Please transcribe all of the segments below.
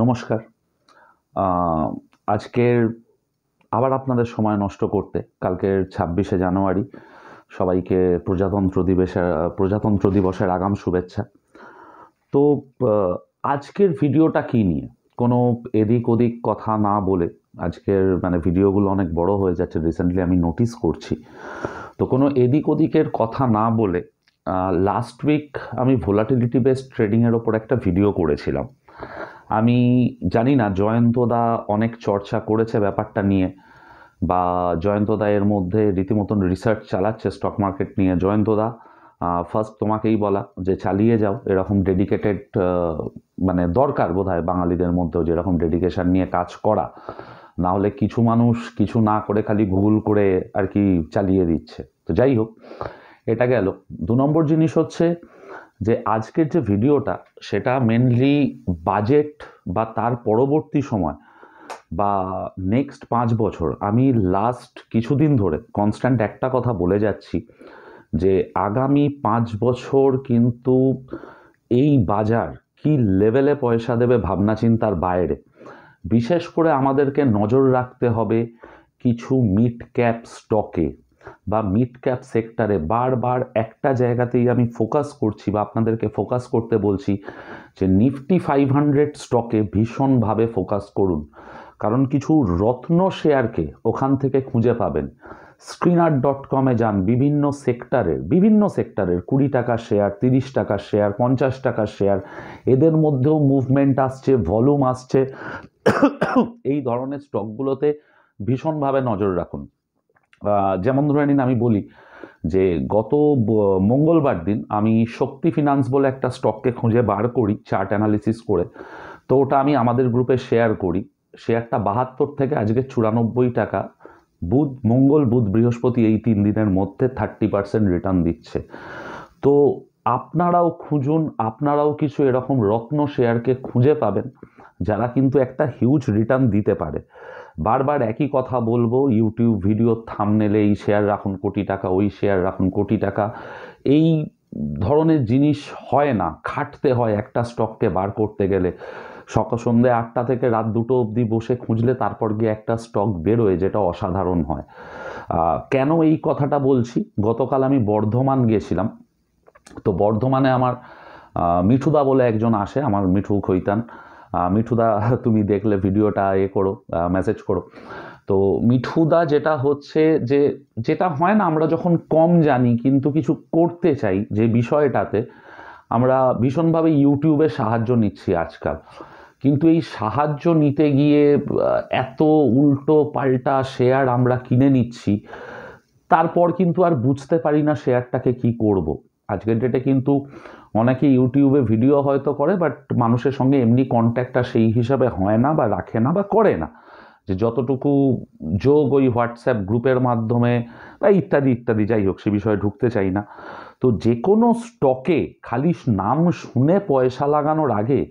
নমস্কার। আজকের আবার আপনাদের সময় নষ্ট করতে কালকের ২৬শে জানুয়ারি সবাইকে প্রজাতন্ত্র দিবসের আগাম শুভেচ্ছা। তো আজকের ভিডিওটা কী নিয়ে? কোনো এদিক ওদিক কথা না বলে আজকের ভিডিওগুলো অনেক বড় হয়ে যাচ্ছে, রিসেন্টলি আমি নোটিস করছি। তো কোনো এদিক ওদিকের কথা না বলে লাস্ট উইক আমি ভোলাটিলিটি বেসড ট্রেডিংয়ের ওপর একটা ভিডিও করেছিলাম। আমি জানি না জয়ন্তদা অনেক চর্চা করেছে ব্যাপারটা নিয়ে, বা জয়ন্তদা এর মধ্যে রীতিমতন রিসার্চ চালাচ্ছে স্টক মার্কেট নিয়ে। জয়ন্তদা, ফার্স্ট তোমাকেই বলা যে চালিয়ে যাও, এরকম ডেডিকেটেড দরকার বোধহয় বাঙালিদের মধ্যেও যেরকম ডেডিকেশন নিয়ে কাজ করা। না হলে কিছু মানুষ কিছু না করে খালি গুগল করে আর কি চালিয়ে দিচ্ছে। তো যাই হোক, এটা গেল। ২ নম্বর জিনিস হচ্ছে যে আজকের যে ভিডিওটা সেটা মেনলি বাজেট বা তার পরবর্তী সময় বা নেক্সট ৫ বছর, আমি লাস্ট কিছুদিন ধরে কনস্ট্যান্ট একটা কথা বলে যাচ্ছি যে আগামী ৫ বছর কিন্তু এই বাজার কি লেভেলে পয়সা দেবে ভাবনা চিন্তার বাইরে। বিশেষ করে আমাদেরকে নজর রাখতে হবে কিছু মিড ক্যাপ স্টকে বা মিড ক্যাপ সেক্টরে। বারবার একটা জায়গাতেই আমি ফোকাস করছি বা আপনাদেরকে ফোকাস করতে বলছি যে নিফটি 500 স্টকে ভীষণভাবে ফোকাস করুন, কারণ কিছু রত্ন শেয়ারকে ওখান থেকে খুঁজে পাবেন। screener.com-এ যান, বিভিন্ন সেক্টরের 20 টাকার শেয়ার, 30 টাকার শেয়ার, 50 টাকার শেয়ার, এদের মধ্যেও মুভমেন্ট আসছে, ভলিউম আসছে। এই ধরনের স্টকগুলোতে ভীষণভাবে নজর রাখুন। যেমন ধরে নিন, আমি বলি যে গত মঙ্গলবার দিন আমি শক্তি ফিনান্স বলে একটা স্টককে খুঁজে বার করি চার্ট অ্যানালিসিস করে। তো ওটা আমি আমাদের গ্রুপে শেয়ার করি। শেয়ারটা 72 থেকে আজকে 94 টাকা। মঙ্গল বুধ বৃহস্পতি এই 3 দিনের মধ্যে 30% রিটার্ন দিচ্ছে। তো আপনারাও খুঁজুন, আপনারাও কিছু এরকম রত্ন শেয়ারকে খুঁজে পাবেন যারা কিন্তু একটা হিউজ রিটার্ন দিতে পারে। বারবার একই কথা বলবো, ইউটিউব ভিডিও থাম্বনেলে এই শেয়ার রাখুন কোটি টাকা, ওই শেয়ার রাখুন কোটি টাকা, এই ধরনের জিনিস হয় না। খাটতে হয় একটা স্টককে বার করতে গেলে। সন্ধ্যে 8টা থেকে রাত 2টো অবধি বসে খুঁজলে তারপর গিয়ে একটা স্টক বেরোয়, যেটা অসাধারণ হয়। কেন এই কথাটা বলছি? গতকাল আমি বর্ধমান গিয়েছিলাম। তো বর্ধমানে আমার মিঠুদা বলে একজন আসে, আমার মিঠু খৈতান। মিঠুদা, তুমি দেখলে ভিডিওটা করো, মেসেজ করো। তো মিঠুদা যেটা হচ্ছে যে যেটা হয় না, আমরা যখন কম জানি কিন্তু কিছু করতে চাই যে বিষয়টাতে, আমরা ভীষণভাবে ইউটিউবের সাহায্য নিচ্ছি আজকাল। কিন্তু এই সাহায্য নিতে গিয়ে এত উল্টো পাল্টা শেয়ার আমরা কিনে নিচ্ছি, তারপর কিন্তু আর বুঝতে পারি না শেয়ারটাকে কি করব। আজকের ডেটে কিন্তু অনেকে ইউটিউবে ভিডিও হয়তো করে, বাট মানুষের সঙ্গে এমনি কন্ট্যাক্টটা সেই হিসাবে হয় না বা রাখে না বা করে না, যে যতটুকু যোগ ওই হোয়াটসঅ্যাপ গ্রুপের মাধ্যমে বা ইত্যাদি ইত্যাদি। যাই হোক, সে বিষয়ে ঢুকতে চাই না। তো যে কোনো স্টকে খালি নাম শুনে পয়সা লাগানোর আগে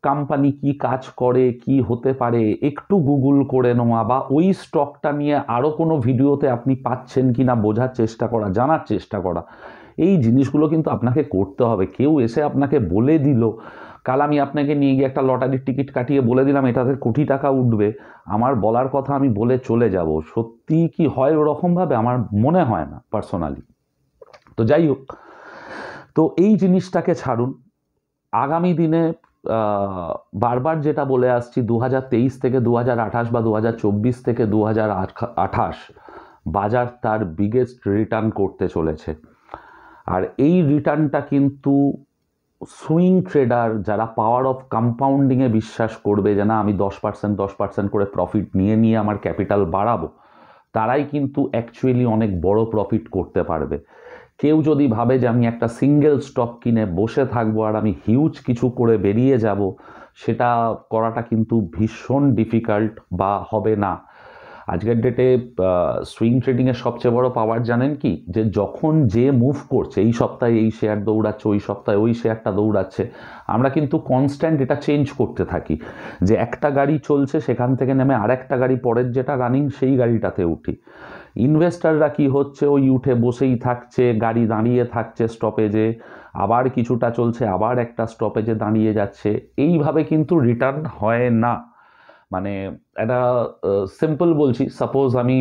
কোম্পানি কি কাজ করে, কি হতে পারে, একটু গুগল করে নেওয়া, বা ওই স্টকটা নিয়ে আরও কোনো ভিডিওতে আপনি পাচ্ছেন কি না বোঝার চেষ্টা করা, জানার চেষ্টা করা, এই জিনিসগুলো কিন্তু আপনাকে করতে হবে। কেউ এসে আপনাকে বলে দিল, কাল আমি আপনাকে নিয়ে গিয়ে একটা লটারির টিকিট কাটিয়ে বলে দিলাম এটাতে কোটি টাকা উঠবে, আমার বলার কথা আমি বলে চলে যাব। সত্যি কি হয় ওরকমভাবে? আমার মনে হয় না পার্সোনালি। তো যাই হোক, তো এই জিনিসটাকে ছাড়ুন। আগামী দিনে বারবার যেটা বলে আসছি, 2023 থেকে 2028 বা 2024 থেকে 2028 বাজার তার বিগেস্ট রিটার্ন করতে চলেছে। আর এই রিটার্নটা কিন্তু সুইং ট্রেডার যারা পাওয়ার অফ কম্পাউন্ডিংয়ে বিশ্বাস করবে, যে না আমি 10% করে প্রফিট নিয়ে নিয়ে আমার ক্যাপিটাল বাড়াবো, তারাই কিন্তু অ্যাকচুয়ালি অনেক বড় প্রফিট করতে পারবে। কেউ যদি ভাবে যে আমি একটা সিঙ্গেল স্টক কিনে বসে থাকবো আর আমি হিউজ কিছু করে বেরিয়ে যাব, সেটা করাটা কিন্তু ভীষণ ডিফিকাল্ট বা হবে না। আজকের ডেটে সুইং ট্রেডিংয়ের সবচেয়ে বড় পাওয়ার জানেন কি? যে যখন যে মুভ করছে, এই সপ্তাহে এই শেয়ার দৌড়াচ্ছে, ওই সপ্তাহে ওই শেয়ারটা দৌড়াচ্ছে, আমরা কিন্তু কনস্ট্যান্ট এটা চেঞ্জ করতে থাকি। যে একটা গাড়ি চলছে, সেখান থেকে নেমে আরেকটা গাড়ি পরের যেটা রানিং সেই গাড়িটাতে উঠি। ইনভেস্টাররা কি হচ্ছে, ওই উঠে বসেই থাকছে, গাড়ি দাঁড়িয়ে থাকছে স্টপেজে, আবার কিছুটা চলছে, আবার একটা স্টপেজে দাঁড়িয়ে যাচ্ছে, এইভাবে কিন্তু রিটার্ন হয় না। মানে একটা সিম্পল বলছি, সাপোজ আমি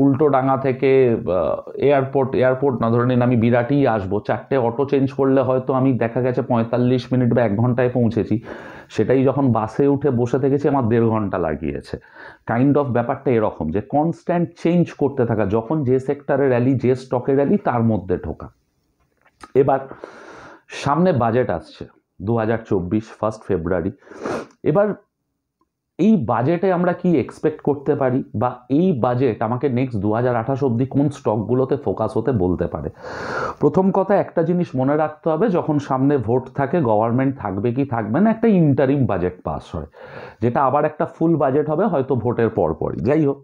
উল্টোডাঙ্গা থেকে এয়ারপোর্ট না ধরে নিন আমি বিরাটই আসবো, 4টে অটো চেঞ্জ করলে হয়তো আমি দেখা গেছে 45 মিনিট বা 1 ঘন্টায় পৌঁছেছি, সেটাই যখন বাসে উঠে বসে থেকেছি আমার 1.5 ঘন্টা লাগিয়েছে। কাইন্ড অফ ব্যাপারটা এরকম যে কনস্ট্যান্ট চেঞ্জ করতে থাকা, যখন যে সেক্টরে র্যালি, যে স্টকে র্যালি, তার মধ্যে ঢোকা। এবার সামনে বাজেট আসছে 2024 1 ফেব্রুয়ারি। এবার এই বাজেটে আমরা কি এক্সপেক্ট করতে পারি, বা এই বাজেট আমাকে নেক্সট 2028 অবধি কোন স্টকগুলোতে ফোকাস হতে বলতে পারে? প্রথম কথা, একটা জিনিস মনে রাখতে হবে, যখন সামনে ভোট থাকে, গভর্নমেন্ট থাকবে কি থাকবে না, একটা ইন্টারিম বাজেট পাস হয়, যেটা আবার একটা ফুল বাজেট হবে হয়তো ভোটের পরপরই। যাই হোক,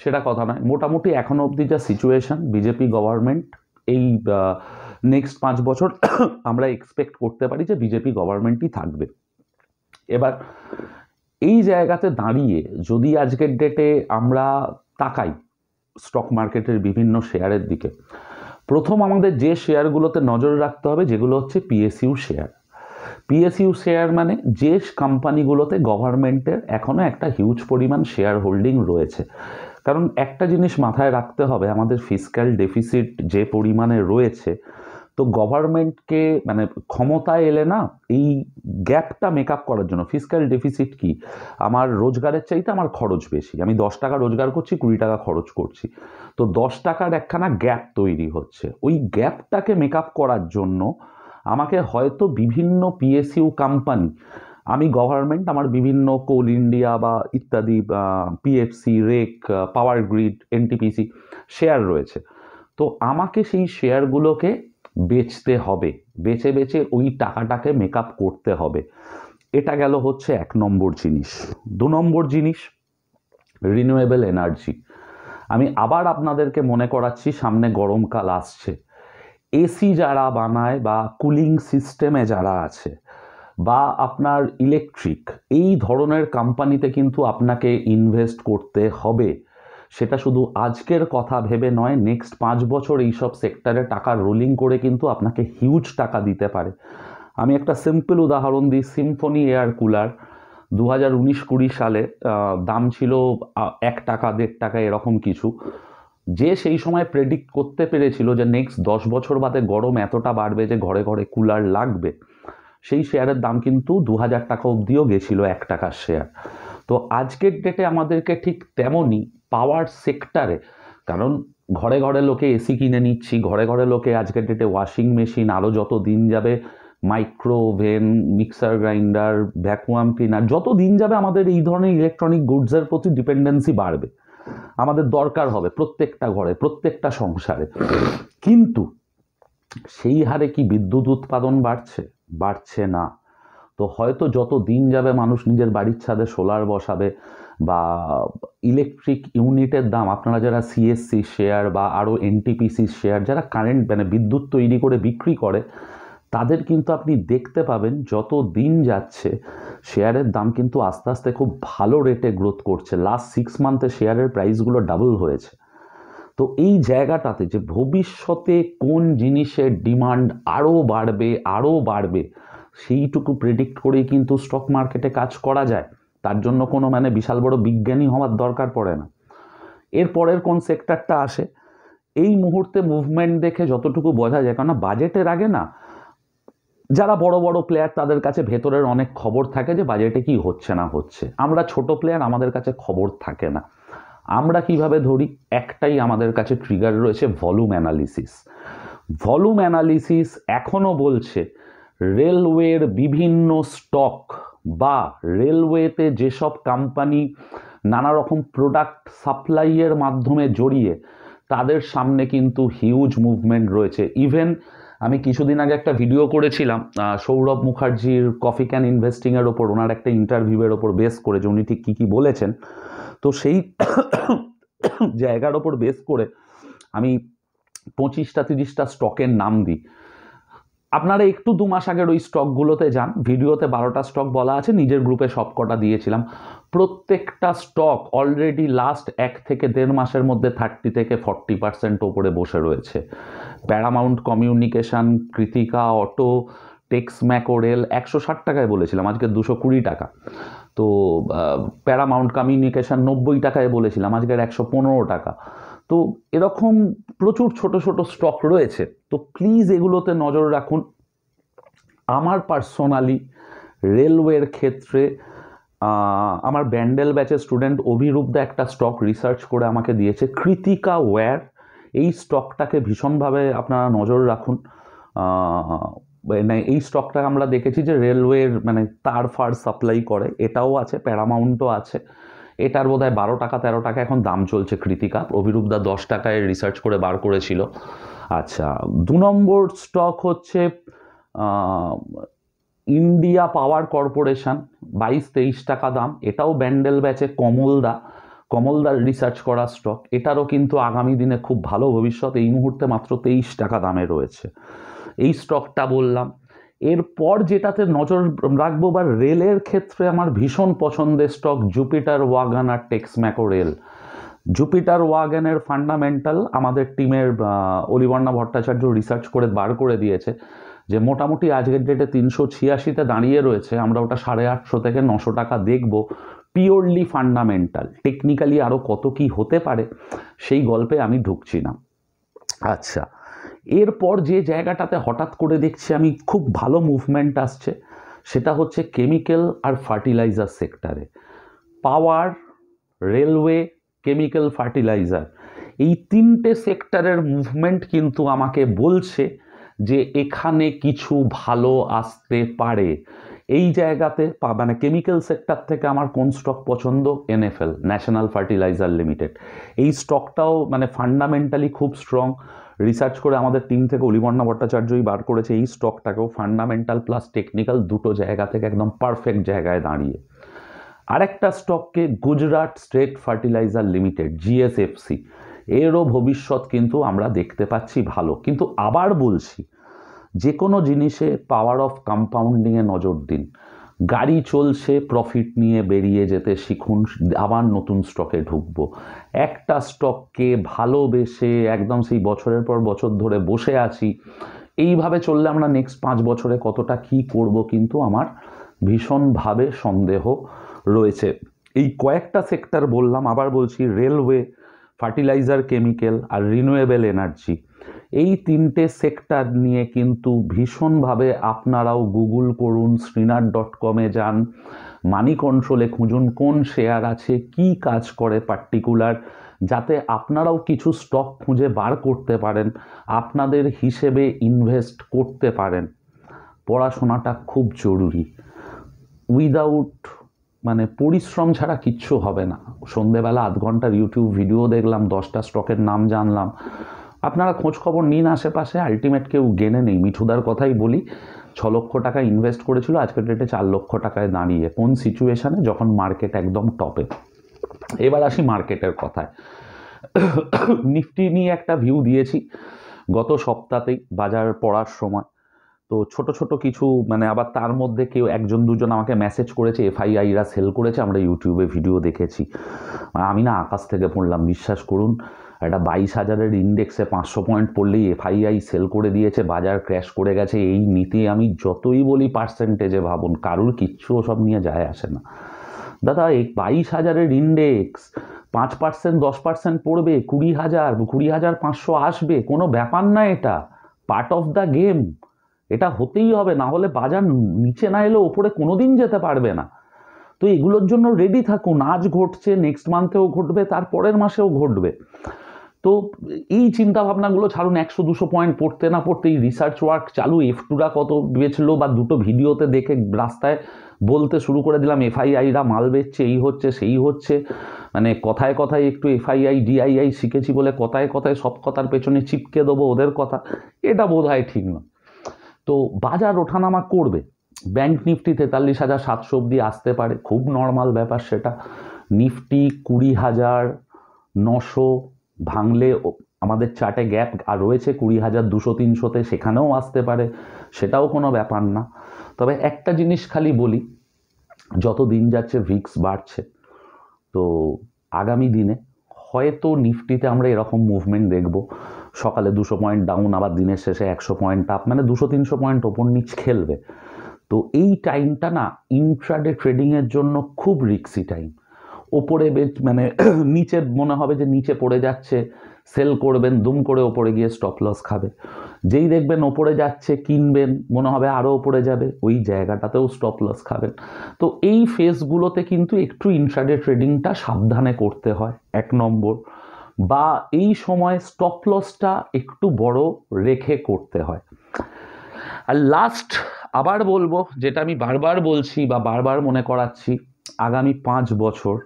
সেটা কথা নয়। মোটামুটি এখনো অবধি যা সিচুয়েশন, বিজেপি গভর্নমেন্ট এই নেক্সট 5 বছর আমরা এক্সপেক্ট করতে পারি যে বিজেপি গভর্নমেন্টই থাকবে। এবার এই জায়গাতে দাঁড়িয়ে যদি আজকের ডেটে আমরা তাকাই স্টক মার্কেটের বিভিন্ন শেয়ারের দিকে, প্রথম আমাদের যে শেয়ারগুলোতে নজর রাখতে হবে, যেগুলো হচ্ছে পিএসইউ শেয়ার। পিএসইউ শেয়ার মানে যে কোম্পানিগুলোতে গভর্নমেন্টের এখনো একটা হিউজ পরিমাণ শেয়ার হোল্ডিং রয়েছে। কারণ একটা জিনিস মাথায় রাখতে হবে, আমাদের ফিসক্যাল ডেফিসিট যে পরিমাণে রয়েছে, তো গভর্নমেন্টকে মানে ক্ষমতায় এলে না এই গ্যাপটা মেকআপ করার জন্য, ফিসক্যাল ডেফিসিট কি, আমার রোজগারের চাইতে আমার খরচ বেশি, আমি 10 টাকা রোজগার করছি, 20 টাকা খরচ করছি, তো 10 টাকার একখানা গ্যাপ তৈরি হচ্ছে। ওই গ্যাপটাকে মেকআপ করার জন্য আমাকে হয়তো বিভিন্ন পিএসইউ কোম্পানি, আমি গভর্নমেন্ট, আমার বিভিন্ন কোল ইন্ডিয়া বা ইত্যাদি PFC, rake, power grid, NTPC share রয়েছে, তো আমাকে সেই শেয়ারগুলোকে বেচতে হবে, বেচে বেচে ওই টাকাটাকে মেকআপ করতে হবে। এটা গেল হচ্ছে 1 নম্বর জিনিস। 2 নম্বর জিনিস, রিনিউয়েবল এনার্জি। আমি আবার আপনাদেরকে মনে করাচ্ছি, সামনে গরমকাল আসছে, এসি যারা বানায় বা কুলিং সিস্টেমে যারা আছে, বা আপনার ইলেকট্রিক, এই ধরনের কোম্পানিতে কিন্তু আপনাকে ইনভেস্ট করতে হবে। সেটা শুধু আজকের কথা ভেবে নয়, নেক্সট 5 বছর এইসব সেক্টরে টাকা রোলিং করে কিন্তু আপনাকে হিউজ টাকা দিতে পারে। আমি একটা সিম্পল উদাহরণ দিই, সিম্ফনি এয়ার কুলার 2019-20 সালে দাম ছিল 1 টাকা 1.5 টাকা এরকম কিছু। যে সেই সময় প্রেডিক্ট করতে পেরেছিল যে নেক্সট 10 বছর বাদে গরম এতটা বাড়বে যে ঘরে ঘরে কুলার লাগবে, সেই শেয়ারের দাম কিন্তু 2000 টাকা অবধিও গেছিল 1 টাকার শেয়ার। তো আজকের ডেটে আমাদেরকে ঠিক তেমনই পাওয়ার সেক্টরে, কারণ ঘরে ঘরে লোকে এসি কিনে নিচ্ছি, ঘরে ঘরে লোকে আজকের ডেটে ওয়াশিং মেশিন, আরও যত দিন যাবে microwave, mixer grinder, vacuum cleaner, যত দিন যাবে আমাদের এই ধরনের ইলেকট্রনিক গুডসের প্রতি ডিপেন্ডেন্সি বাড়বে, আমাদের দরকার হবে প্রত্যেকটা ঘরে, প্রত্যেকটা সংসারে। কিন্তু সেই হারে কি বিদ্যুৎ উৎপাদন বাড়ছে? বাড়ছে না। তো হয়তো যত দিন যাবে মানুষ নিজের বাড়ির ছাদে সোলার বসাবে, বা ইলেকট্রিক ইউনিটের দাম, আপনারা যারা সিএসসি শেয়ার বা আরও এনটিপিসি শেয়ার, যারা কারেন্ট মানে বিদ্যুৎ তৈরি করে বিক্রি করে, তাদের কিন্তু আপনি দেখতে পাবেন যত দিন যাচ্ছে শেয়ারের দাম কিন্তু আস্তে আস্তে খুব ভালো রেটে গ্রোথ করছে। লাস্ট 6 মান্থে শেয়ারের প্রাইসগুলো ডাবল হয়েছে। তো এই জায়গাটাতে যে ভবিষ্যতে কোন জিনিসের ডিমান্ড আরও বাড়বে সেইটুকু প্রেডিক্ট করেই কিন্তু স্টক মার্কেটে কাজ করা যায়। তার জন্য কোনো মানে বিশাল বড় বিজ্ঞানী হওয়ার দরকার পড়ে না। এরপরের কোন সেক্টরটা আসে, এই মুহূর্তে মুভমেন্ট দেখে যতটুকু বোঝা যায়, কারণ বাজেটের আগে না যারা বড় বড় প্লেয়ার তাদের কাছে ভেতরের অনেক খবর থাকে যে বাজেটে কি হচ্ছে না হচ্ছে, আমরা ছোট প্লেয়ার, আমাদের কাছে খবর থাকে না। আমরা কিভাবে ধরি, একটাই আমাদের কাছে ট্রিগার রয়েছে, ভলিউম অ্যানালিসিস। ভলিউম অ্যানালিসিস এখনও বলছে রেলওয়ের বিভিন্ন স্টক বা রেলওয়েতে যেসব কোম্পানি নানা রকম প্রোডাক্ট সাপ্লাইয়ের মাধ্যমে জড়িয়ে, তাদের সামনে কিন্তু হিউজ মুভমেন্ট রয়েছে। ইভেন আমি কিছুদিন আগে একটা ভিডিও করেছিলাম সৌরভ মুখার্জির কফি ক্যান ইনভেস্টিংয়ের ওপর, ওনার একটা ইন্টারভিউয়ের ওপর বেস করে যে উনি ঠিক কী কী বলেছেন, তো সেই জায়গার ওপর বেস করে আমি 25-30টা স্টকের নাম দিই। আপনারা একটু 2 মাস আগের ওই স্টকগুলোতে যান, ভিডিওতে 12টা স্টক বলা আছে, নিজের গ্রুপে সবকটা দিয়েছিলাম। প্রত্যেকটা স্টক অলরেডি লাস্ট 1 থেকে 1.5 মাসের মধ্যে 30 থেকে 40% ওপরে বসে রয়েছে। Paramount communication, Krittika auto, Texmaco rail 160 টাকায় বলেছিলাম, আজকে 220 টাকা। তো প্যারামাউন্ট কমিউনিকেশন 90 টাকায় বলেছিলাম, আজকের 115 টাকা। তো এরকম প্রচুর ছোট ছোট স্টক রয়েছে, তো প্লিজ এগুলোতে নজর রাখুন। আমার পার্সোনালি রেলওয়ের ক্ষেত্রে আমার ব্যান্ডেল ব্যাচের স্টুডেন্ট অভিরূপদা একটা স্টক রিসার্চ করে আমাকে দিয়েছে, কৃতিকা ওয়্যার। এই স্টকটাকে ভীষণভাবে আপনারা নজর রাখুন। মানে এই স্টকটা আমরা দেখেছি যে রেলওয়ের মানে তার ফার সাপ্লাই করে, এটাও আছে, প্যারামাউন্টও আছে। এটার বোধহয় 12 টাকা 13 টাকা এখন দাম চলছে কৃতিকা, অভিরূপদা 10 টাকায় রিসার্চ করে বার করেছিল। আচ্ছা, 2 নম্বর স্টক হচ্ছে ইন্ডিয়া পাওয়ার কর্পোরেশন, 22-23 টাকা দাম। এটাও ব্যান্ডেল ব্যাচে কমলদার রিসার্চ করা স্টক। এটারও কিন্তু আগামী দিনে খুব ভালো ভবিষ্যৎ, এই মুহূর্তে মাত্র 23 টাকা দামে রয়েছে। এই স্টকটা বললাম। এরপর যেটাতে নজর রাখবো বা রেলের ক্ষেত্রে আমার ভীষণ পছন্দের স্টক জুপিটার ওয়াগন আর টেক্সম্যাকো রেল। জুপিটার ওয়াগনের ফান্ডামেন্টাল আমাদের টিমের অলিবর্ণা ভট্টাচার্য রিসার্চ করে বার করে দিয়েছে যে মোটামুটি আজকের ডেটে 386-তে দাঁড়িয়ে রয়েছে। আমরা ওটা 850 থেকে 900 টাকা দেখব। পিওরলি ফান্ডামেন্টাল, টেকনিক্যালি আরও কত কি হতে পারে সেই গল্পে আমি ঢুকছি না। আচ্ছা, এরপর যে জায়গাটাতে হঠাৎ করে দেখছি আমি খুব ভালো মুভমেন্ট আসছে, সেটা হচ্ছে কেমিক্যাল আর ফার্টিলাইজার সেক্টরে। পাওয়ার, রেলওয়ে, কেমিক্যাল, ফার্টিলাইজার, এই 3টে সেক্টরের মুভমেন্ট কিন্তু আমাকে বলছে যে এখানে কিছু ভালো আসতে পারে। এই জায়গাতে মানে কেমিক্যাল সেক্টর থেকে আমার কোন স্টক পছন্দ? NFL, national fertiliser limited. এই স্টকটাও মানে ফান্ডামেন্টালি খুব স্ট্রং। রিসার্চ করে আমাদের টিম থেকে অলিবর্ণা ভট্টাচার্যই বার করেছে এই স্টকটাকেও, ফান্ডামেন্টাল প্লাস টেকনিক্যাল দুটো জায়গা থেকে একদম পারফেক্ট জায়গায় দাঁড়িয়ে। আরেকটা স্টককে গুজরাট স্টেট ফার্টিলাইজার লিমিটেড, জিএসএফসি, এরও ভবিষ্যৎ কিন্তু আমরা দেখতে পাচ্ছি ভালো। কিন্তু আবার বলছি, যে কোনো জিনিসে পাওয়ার অফ কম্পাউন্ডিংয়ে নজর দিন। গাড়ি চলছে, প্রফিট নিয়ে বেরিয়ে যেতে শিখুন, আবার নতুন স্টকে ঢুকবো। একটা স্টককে ভালোবেসে একদম সেই বছরের পর বছর ধরে বসে আছি, এইভাবে চললে আমরা নেক্সট 5 বছরে কতটা কি করব কিন্তু আমার ভীষণভাবে সন্দেহ রয়েছে। এই কয়েকটা সেক্টর বললাম, আবার বলছি, রেলওয়ে, ফার্টিলাইজার, কেমিক্যাল আর রিনিউয়েবল এনার্জি। এই 3টে সেক্টর নিয়ে কিন্তু ভীষণভাবে আপনারাও গুগল করুন, শ্রীনাথ.com-এ যান, মানি কন্ট্রোলে খুঁজুন কোন শেয়ার আছে, কি কাজ করে পার্টিকুলার, যাতে আপনারাও কিছু স্টক খুঁজে বার করতে পারেন, আপনাদের হিসেবে ইনভেস্ট করতে পারেন। পড়াশোনাটা খুব জরুরি। উইদাউট মানে পরিশ্রম ছাড়া কিচ্ছু হবে না। সন্ধেবেলা 0.5 ঘন্টার ইউটিউব ভিডিও দেখলাম, 10টা স্টকের নাম জানলাম। আপনারা খোঁজ খবর নিন আশেপাশে, আলটিমেট কেউ গেনে নেই। মিঠুদার কথাই বলি, 6 লক্ষ টাকা ইনভেস্ট করেছিল, আজকের ডেটে 4 লক্ষ টাকায় দাঁড়িয়ে। কোন সিচুয়েশানে? যখন মার্কেট একদম টপে। এবার আসি মার্কেটের কথায়। নিফটি নিয়ে একটা ভিউ দিয়েছি গত সপ্তাহতেই বাজার পড়ার সময়। তো ছোট ছোট কিছু মানে আবার তার মধ্যে কেউ 1-2জন আমাকে মেসেজ করেছে এফআইআইরা সেল করেছে, আমরা ইউটিউবে ভিডিও দেখেছি। আমি না আকাশ থেকে পড়লাম, বিশ্বাস করুন। একটা 22,000-এর ইন্ডেক্সে 500 পয়েন্ট পড়লেই এফআইআই সেল করে দিয়েছে, বাজার ক্র্যাশ করে গেছে। এই নীতি আমি যতই বলি পার্সেন্টেজে ভাবুন, কারুর কিচ্ছু ওসব নিয়ে যায় আসে না। দাদা, এই 22,000-এর ইন্ডেক্স 5%, 10% পড়বে, 20,000, 20,500 আসবে, কোনো ব্যাপার না। এটা পার্ট অফ দ্য গেম, এটা হতেই হবে, না হলে বাজার নিচে না এলে ওপরে কোনোদিন যেতে পারবে না। তো এগুলোর জন্য রেডি থাকুন। আজ ঘটছে, নেক্সট মান্থেও ঘটবে, তারপরের মাসেও ঘটবে। তো এই চিন্তাভাবনাগুলো ছাড়ুন। 100-200 পয়েন্ট পড়তে না পড়তেই রিসার্চ ওয়ার্ক চালু। F2রা কত বেচলো বা দুটো ভিডিওতে দেখে রাস্তায় বলতে শুরু করে দিলাম এফআইআইরা মাল বেচছে, এই হচ্ছে সেই হচ্ছে। মানে কথায় কথায় একটু এফআইআই ডিআইআই শিখেছি বলে কথায় কথায় সব কথার পেছনে চিপকে দেবো ওদের কথা, এটা বোধ হয় ঠিক না। তো বাজার ওঠানামা করবে। ব্যাংক নিফটি 43,700 অবধি আসতে পারে, খুব নর্মাল ব্যাপার সেটা। নিফটি 20,900 ভাঙলে আমাদের চার্টে গ্যাপ আর রয়েছে 20,200-300-তে, সেখানেও আসতে পারে, সেটাও কোনো ব্যাপার না। তবে একটা জিনিস খালি বলি, যত দিন যাচ্ছে ভিক্স বাড়ছে, তো আগামী দিনে হয়তো নিফটিতে আমরা এরকম মুভমেন্ট দেখব। সকালে 200 পয়েন্ট ডাউন, আবার দিনের শেষে 100 পয়েন্ট আপ, মানে 200-300 পয়েন্ট ওপর নিচ খেলবে। তো এই টাইমটা না ইন্ট্রাডে ট্রেডিংয়ের জন্য খুব রিস্কি টাইম। ওপরে মানে নিচে মনে হবে যে নিচে পড়ে যাচ্ছে, সেল করবেন, দুম করে ওপরে গিয়ে স্টপ লস খাবে। যেই দেখবেন ওপরে যাচ্ছে কিনবেন, মনে হবে আরও ওপরে যাবে, ওই জায়গাটাতেও স্টপ লস খাবেন। তো এই ফেজগুলোতে কিন্তু একটু ইন্ট্রাডে ট্রেডিংটা সাবধানে করতে হয় 1 নম্বর, বা এই সময় স্টপ লসটা একটু বড় রেখে করতে হয়। আর লাস্ট আবার বলবো, যেটা আমি বারবার বলছি বা বারবার মনে করাচ্ছি, আগামী 5 বছর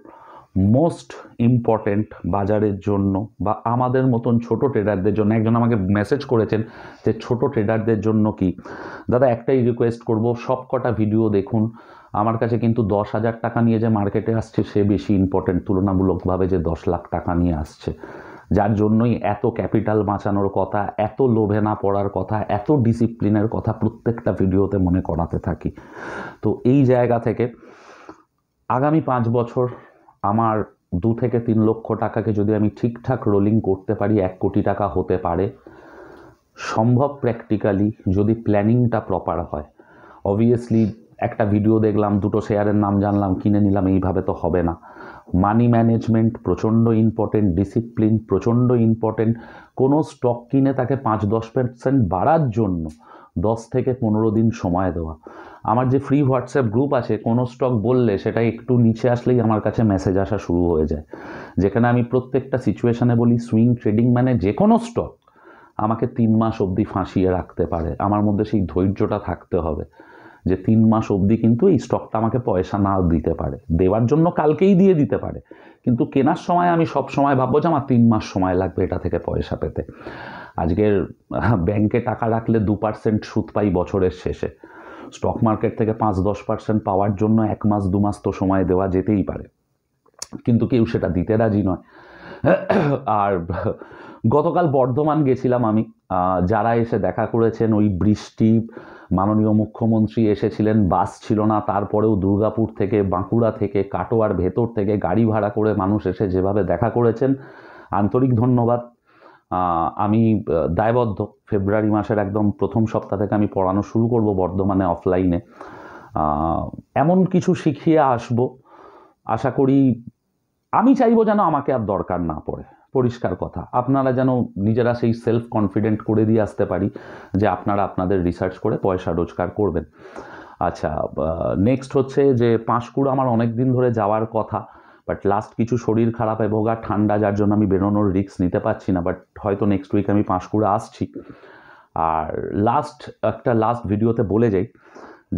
মোস্ট ইম্পর্টেন্ট বাজারের জন্য বা আমাদের মতন ছোট ট্রেডারদের জন্য। একজন আমাকে মেসেজ করেছেন যে ছোট ট্রেডারদের জন্য কি। দাদা একটাই রিকোয়েস্ট করব, সব কটা ভিডিও দেখুন। আমার কাছে কিন্তু 10,000 টাকা নিয়ে যে মার্কেটে আসছে সে বেশি ইম্পর্টেন্ট তুলনামূলকভাবে যে 10 লাখ টাকা নিয়ে আসছে, যার জন্যই এত ক্যাপিটাল বাঁচানোর কথা, এত লোভে না পড়ার কথা, এত ডিসিপ্লিনের কথা প্রত্যেকটা ভিডিওতে মনে করাতে থাকি। তো এই জায়গা থেকে আগামী 5 বছর আমার 2 থেকে 3 লক্ষ টাকাকে যদি আমি ঠিকঠাক রোলিং করতে পারি 1 কোটি টাকা হতে পারে। সম্ভব প্র্যাকটিক্যালি, যদি প্ল্যানিংটা প্রপার হয়। অবভিয়াসলি একটা ভিডিও দেখলাম, 2টো শেয়ারের নাম জানলাম, কিনে নিলাম, এইভাবে তো হবে না। মানি ম্যানেজমেন্ট প্রচণ্ড ইম্পর্টেন্ট, ডিসিপ্লিন প্রচণ্ড ইম্পর্টেন্ট। কোনো স্টক কিনে তাকে 5-10% বাড়ার জন্য 10 থেকে 15 দিন সময় দেওয়া। আমার যে ফ্রি হোয়াটসঅ্যাপ গ্রুপ আছে, কোনো স্টক বললে সেটা একটু নিচে আসলেই আমার কাছে মেসেজ আসা শুরু হয়ে যায়, যেখানে আমি প্রত্যেকটা সিচুয়েশানে বলি সুইং ট্রেডিং মানে যে কোনো স্টক আমাকে 3 মাস অবধি ফাঁসিয়ে রাখতে পারে। আমার মধ্যে সেই ধৈর্যটা থাকতে হবে যে 3 মাস অবধি কিন্তু এই স্টকটা আমাকে পয়সা না দিতে পারে, দেওয়ার জন্য কালকেই দিয়ে দিতে পারে, কিন্তু কেনার সময় আমি সব সময় ভাববো যে আমার 3 মাস সময় লাগবে এটা থেকে পয়সা পেতে। আজকের ব্যাংকে টাকা রাখলে 2% সুদ পাই বছরের শেষে, স্টক মার্কেট থেকে 5-10% পাওয়ার জন্য 1 মাস 2 মাস তো সময় দেওয়া যেতেই পারে, কিন্তু কেউ সেটা দিতে রাজি নয়। আর গতকাল বর্ধমান গেছিলাম আমি, যারা এসে দেখা করেছেন, ওই বৃষ্টি, মাননীয় মুখ্যমন্ত্রী এসেছিলেন, বাস ছিল না, তারপরেও দুর্গাপুর থেকে, বাঁকুড়া থেকে, কাটোয়ার ভেতর থেকে গাড়ি ভাড়া করে মানুষ এসে যেভাবে দেখা করেছেন, আন্তরিক ধন্যবাদ। আমি দায়বদ্ধ, ফেব্রুয়ারি মাসের একদম প্রথম সপ্তাহ থেকে আমি পড়ানো শুরু করব বর্ধমানে অফলাইনে। এমন কিছু শিখিয়ে আসব, আশা করি। আমি চাইবো যেন আমাকে আর দরকার না পড়ে, পরিষ্কার কথা। আপনারা যেন নিজেরা সেই সেলফ কনফিডেন্ট করে দিয়ে আসতে পারি যে আপনারা আপনাদের রিসার্চ করে পয়সা রোজগার করবেন। আচ্ছা, নেক্সট হচ্ছে যে পাঁশকুড়া আমার অনেক দিন ধরে যাওয়ার কথা, বাট লাস্ট কিছু শরীর খারাপ এবং ঠান্ডা, যার জন্য আমি বেরোনোর রিস্ক নিতে পারছি না, বাট হয়তো নেক্সট উইক আমি পাঁশকুড়া আসছি। আর লাস্ট ভিডিওতে বলে যাই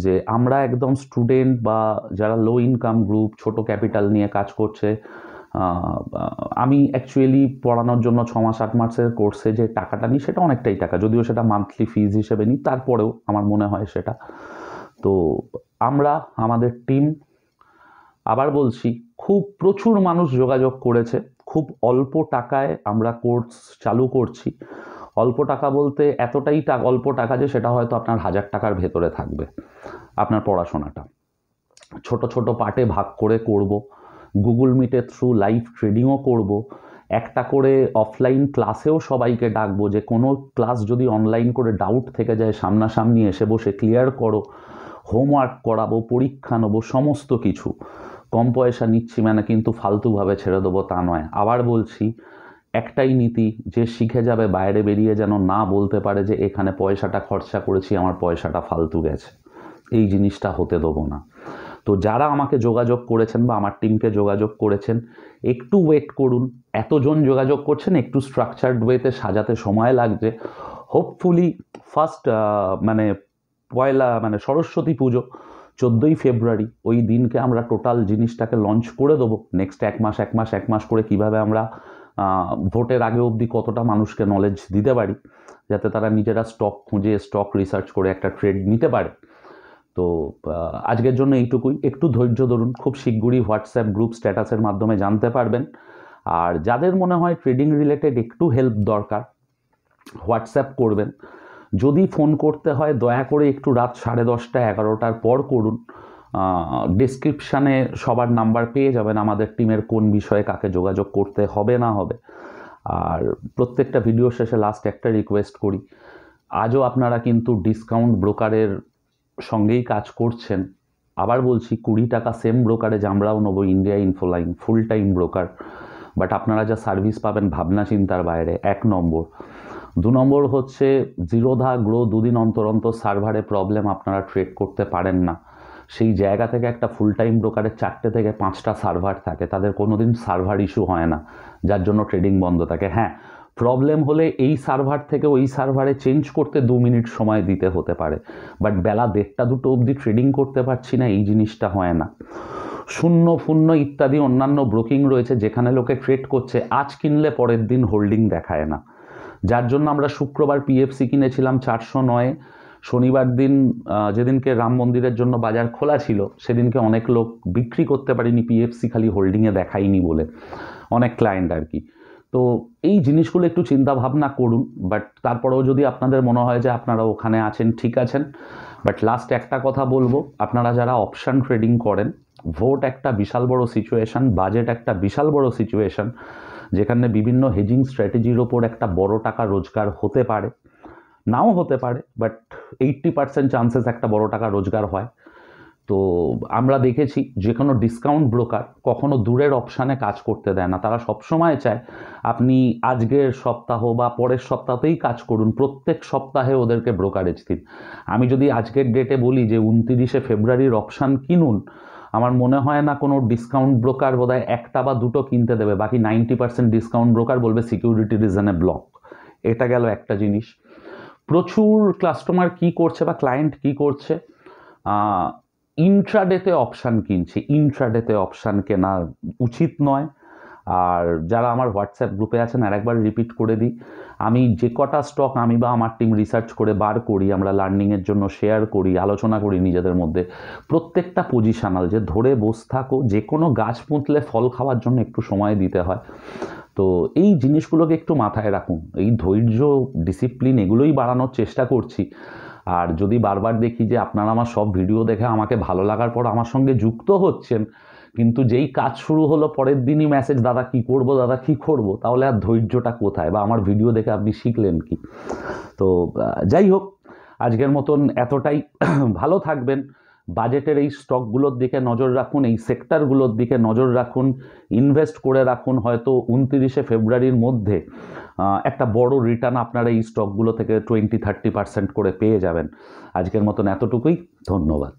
যে আমরা একদম স্টুডেন্ট বা যারা লো ইনকাম গ্রুপ, ছোট ক্যাপিটাল নিয়ে কাজ করছে, আমি অ্যাকচুয়ালি পড়ানোর জন্য 6 মাস 8 মাসের কোর্সে যে টাকাটা নিই সেটা অনেকটাই টাকা, যদিও সেটা মান্থলি ফিজ হিসেবে নিই, তারপরেও আমার মনে হয় সেটা। তো আমরা আমাদের টিম, আবার বলছি, খুব প্রচুর মানুষ যোগাযোগ করেছে, খুব অল্প টাকায় আমরা কোর্স চালু করছি। অল্প টাকা বলতে এতটাই অল্প টাকা যে সেটা হয়তো আপনার 1000 টাকার ভেতরে থাকবে আপনার পড়াশোনাটা। ছোট ছোট পার্টে ভাগ করে করব, গুগল মিটের থ্রু লাইভ ট্রেডিংও করব, একটা করে অফলাইন ক্লাসেও সবাইকে ডাকবো, যে কোনো ক্লাস যদি অনলাইন করে ডাউট থেকে যায় সামনাসামনি এসে বসে ক্লিয়ার করো, হোমওয়ার্ক করাবো, পরীক্ষা নেবো, সমস্ত কিছু। কম পয়সা নিচ্ছি মানে কিন্তু ফালতুভাবে ছেড়ে দেবো তা নয়। আবার বলছি, একটাই নীতি, যে শিখে যাবে বাইরে বেরিয়ে যেন না বলতে পারে যে এখানে পয়সাটা খরচা করেছি, আমার পয়সাটা ফালতু গেছে। এই জিনিসটা হতে দেবো না। তো যারা আমাকে যোগাযোগ করেছেন বা আমার টিমকে যোগাযোগ করেছেন, একটু ওয়েট করুন। এতজন যোগাযোগ করছেন, একটু স্ট্রাকচার্ড ওয়েতে সাজাতে সময় লাগছে। হোপফুলি ফার্স্ট সরস্বতী পুজো 14ই ফেব্রুয়ারি, ওই দিনকে আমরা টোটাল জিনিসটাকে লঞ্চ করে দেবো। নেক্সট এক মাস করে কিভাবে আমরা ভোটের আগে অবধি কতটা মানুষকে নলেজ দিতে পারি, যাতে তারা নিজেরা স্টক খুঁজে স্টক রিসার্চ করে একটা ট্রেড নিতে পারে। তো আজকের জন্য এইটুকুই, একটু ধৈর্য ধরুন, খুব শিগগিরই হোয়াটসঅ্যাপ গ্রুপ স্ট্যাটাসের মাধ্যমে জানতে পারবেন। আর যাদের মনে হয় ট্রেডিং রিলেটেড একটু হেল্প দরকার, হোয়াটসঅ্যাপ করবেন। যদি ফোন করতে হয় দয়া করে একটু রাত 10:30 11টার পর করুন। ডেসক্রিপশানে সবার নাম্বার পেয়ে যাবেন, আমাদের টিমের কোন বিষয়ে কাকে যোগাযোগ করতে হবে না হবে। আর প্রত্যেকটা ভিডিও শেষে লাস্ট একটা রিকোয়েস্ট করি, আজও আপনারা কিন্তু ডিসকাউন্ট ব্রোকারের সঙ্গেই কাজ করছেন। আবার বলছি 20 টাকা সেম ব্রোকারেজ আমরাও নেবো, India Infoline full time broker, but আপনারা যা সার্ভিস পাবেন ভাবনা চিন্তার বাইরে, 1 নম্বর। 2 নম্বর হচ্ছে জিরোধা গ্রো 2 দিন অন্তর অন্তর সার্ভারে প্রবলেম, আপনারা ট্রেড করতে পারেন না। সেই জায়গা থেকে একটা ফুল টাইম ব্রোকারের 4টে থেকে 5টা সার্ভার থাকে, তাদের কোনো দিন সার্ভার ইস্যু হয় না, যার জন্য ট্রেডিং বন্ধ থাকে। হ্যাঁ, প্রবলেম হলে এই সার্ভার থেকে ওই সার্ভারে চেঞ্জ করতে 2 মিনিট সময় দিতে হতে পারে, বাট বেলা 1টা-2টো অবধি ট্রেডিং করতে পারছি না, এই জিনিসটা হয় না। শূন্য ফুন্য ইত্যাদি অন্যান্য ব্রোকিং রয়েছে যেখানে লোকে ট্রেড করছে, আজ কিনলে পরের দিন হোল্ডিং দেখায় না, যার জন্য আমরা শুক্রবার পিএফসি কিনেছিলাম 409, শনিবার দিন যেদিনকে রাম মন্দিরের জন্য বাজার খোলা ছিল সেদিনকে অনেক লোক বিক্রি করতে পারেনি, পিএফসি খালি হোল্ডিংয়ে দেখায়নি বলে, অনেক ক্লায়েন্ট আর কি। তো এই জিনিসগুলো একটু চিন্তা ভাবনা করুন, বাট তারপরেও যদি আপনাদের মনে হয় যে আপনারা ওখানে আছেন, ঠিক আছেন। বাট লাস্ট একটা কথা বলবো, আপনারা যারা অপশান ট্রেডিং করেন, ভোট একটা বিশাল বড় সিচুয়েশান, বাজেট একটা বিশাল বড় সিচুয়েশান, যেখানে বিভিন্ন হেজিং স্ট্র্যাটেজির ওপর একটা বড় টাকা রোজগার হতে পারে, নাও হতে পারে, বাট 80% চান্সেস একটা বড় টাকা রোজগার হয়। তো আমরা দেখেছি যে কোনো ডিসকাউন্ট ব্রোকার কখনো দূরের অপশানে কাজ করতে দেয় না, তারা সবসময় চায় আপনি আজকের সপ্তাহ বা পরের সপ্তাহতেই কাজ করুন, প্রত্যেক সপ্তাহে ওদেরকে ব্রোকারেজ দিন। আমি যদি আজকের ডেটে বলি যে 29শে ফেব্রুয়ারির অপশান কিনুন, আমার মনে হয় না কোনো ডিসকাউন্ট ব্রোকার বোধহয় 1টা বা 2টো কিনতে দেবে, বাকি 90% ডিসকাউন্ট ব্রোকার বলবে সিকিউরিটি রিজনে ব্লক। এটা গেল একটা জিনিস। প্রচুর কাস্টমার কি করছে বা ক্লায়েন্ট কি করছে, ইন্ট্রাডেতে অপশান কিনছে। ইন্ট্রাডেতে অপশান কেনা উচিত নয়। আর যারা আমার হোয়াটসঅ্যাপ গ্রুপে আছেন, আর একবার রিপিট করে দিই, আমি যে কটা স্টক আমি বা আমার টিম রিসার্চ করে বার করি, আমরা লার্নিংয়ের জন্য শেয়ার করি, আলোচনা করি নিজেদের মধ্যে, প্রত্যেকটা পজিশনাল, যে ধরে বসে থাকো, যে কোনো গাছ পুঁতলে ফল খাওয়ার জন্য একটু সময় দিতে হয়। তো এই জিনিসগুলোকে একটু মাথায় রাখুন, এই ধৈর্য, ডিসিপ্লিন, এগুলোই বাড়ানোর চেষ্টা করছি। আর যদি বারবার দেখি যে আপনারা আমার সব ভিডিও দেখে আমাকে ভালো লাগার পর আমার সঙ্গে যুক্ত হচ্ছেন, কিন্তু যেই কাজ শুরু হলো পরের দিনই মেসেজ, দাদা কি করব, দাদা কি করব, তাহলে আর ধৈর্যটা কোথায়, বা আমার ভিডিও দেখে আপনি শিখলেন কি? তো যাই হোক, আজকের মতন এতটাই। ভালো থাকবেন। বাজেটের এই স্টকগুলোর দিকে নজর রাখুন, এই সেক্টরগুলোর দিকে নজর রাখুন, ইনভেস্ট করে রাখুন। হয়তো 29শে ফেব্রুয়ারির মধ্যে একটা বড় রিটার্ন আপনারা এই স্টকগুলো থেকে 20-30% করে পেয়ে যাবেন। আজকের মতন এতটুকুই, ধন্যবাদ।